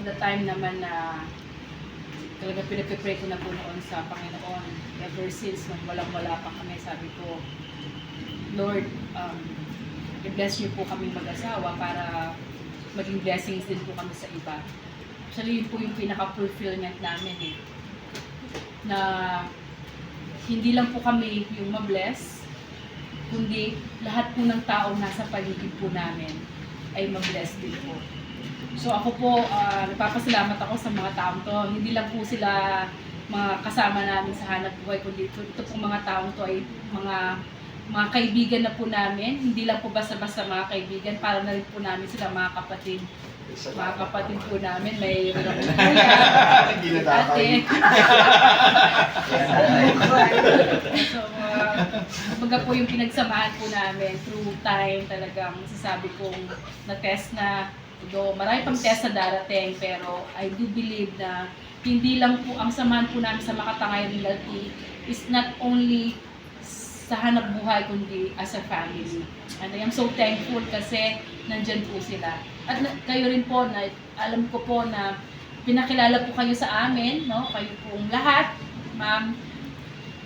the time naman na talaga pinipipray ko na po noon sa Panginoon. Ever since nung walang-wala pa kami, sabi ko, Lord, i-bless niyo po kami mag-asawa para maging blessings din po kami sa iba. Actually, yun po yung pinaka-fulfillment namin eh. Na hindi lang po kami yung ma-bless, kundi lahat po ng taong nasa paligid po namin ay ma-bless din po. So ako po, nagpapasalamat ako sa mga taong to. Hindi lang po sila mga kasama namin sa hanap buhay, kundi ito pong mga taong to ay mga kaibigan na po namin. Hindi lang po basta-basta mga kaibigan, para na rin po namin sila mga kapatid. Mga kapatid po namin, may kuya, ate. So, kumbaga po yung pinagsamahan po namin through time, talagang masasabi kong na-test na. Do, marami pang test na darating, pero I do believe na hindi lang po ang samahan po namin sa Makatangay Realty is not only sa hanap buhay, kundi as a family. And I am so thankful kasi nandyan po sila. At kayo rin po, na alam ko po na pinakilala po kayo sa amin, no? Kayo pong lahat, ma'am,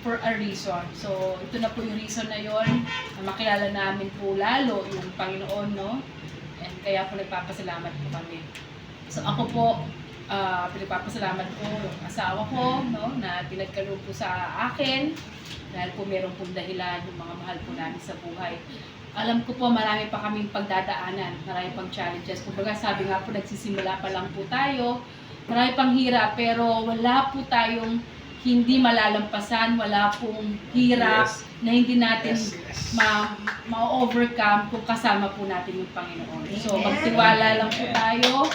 for a reason. So, ito na po yung reason na yon, na makilala namin po lalo yung Panginoon, no? And kaya po nagpapasalamat po kami. So ako po, pinagpapasalamat po yung asawa ko, no, na pinagkaloob po sa akin dahil po meron pong dahilan yung mga mahal po namin sa buhay. Alam ko po marami pa kaming pagdadaanan, marami pang challenges. Kumbaga sabi nga po, nagsisimula pa lang po tayo, marami pang hirap, pero wala po tayong hindi malalampasan, wala pong hirap na hindi natin ma-overcome kung kasama po natin yung Panginoon. So, magtiwala lang po tayo.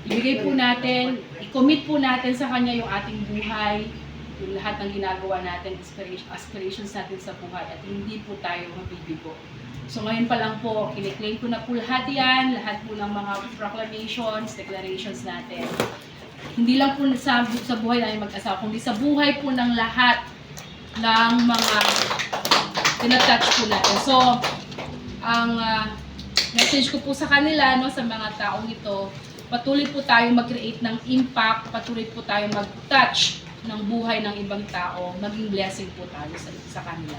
Ibigay po natin, i-commit po natin sa Kanya yung ating buhay, yung lahat ng ginagawa natin, aspirations natin sa buhay, at hindi po tayo mabibigo. So, ngayon pa lang po, kiniklaim ko na po lahat yan, lahat po ng mga proclamations, declarations natin. Hindi lang po sa buhay namin mag-asawa, kundi sa buhay po ng lahat ng mga tinatouch po natin. So, ang message ko po sa kanila, no, sa mga taong ito, patuloy po tayo mag-create ng impact, patuloy po tayo mag-touch ng buhay ng ibang tao, maging blessing po tayo sa kanila.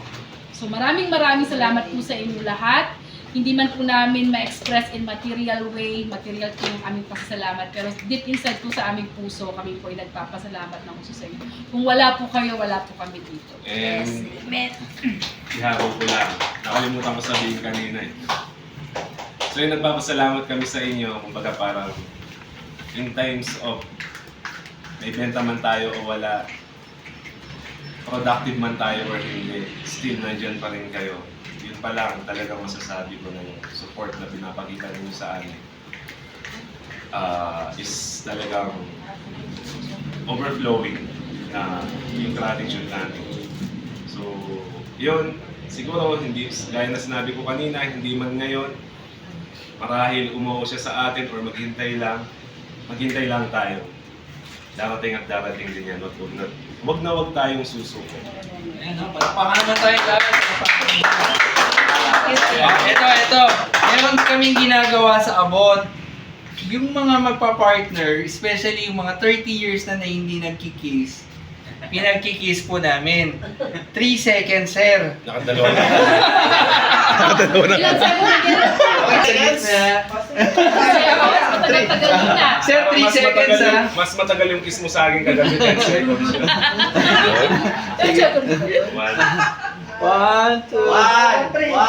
So, maraming salamat po sa inyo lahat. Hindi man po namin ma-express in material way, material po yung aming pasasalamat, pero deep inside po sa aming puso, kami po ay nagpapasalamat ng uso sa inyo. Kung wala po kayo, wala po kami dito. Yes. Amen. Ihabol ko lang. Nakalimutan ko sabihin kanina eh. So yung nagpapasalamat kami sa inyo, kumbaga parang in times of may benta man tayo o wala, productive man tayo or hindi, still nandyan pa rin kayo. Yun pa lang talagang masasabi ko na yung support na pinapakita ninyo sa amin is talagang overflowing na yung gratitude natin. So, yun, siguro hindi, gaya na sinabi ko kanina, hindi man ngayon, marahil umuo siya sa atin or maghintay lang tayo. Darating at darating din yan. Wag na tayong susuko. Ayan, palakpakan naman tayo lahat. Ito. Meron kaming ginagawa sa Abon. Yung mga magpa-partner, especially yung mga 30 years na hindi nagkikiss, pinagkikiss po namin. 3 seconds, sir. Nakadalawa na. Ilan seconds yan? Matagal na. Sir, 3 seconds, ha? Mas matagal yung kiss mo sa akin kagabi 10 seconds. One. 1, 2, 1, 2, 1.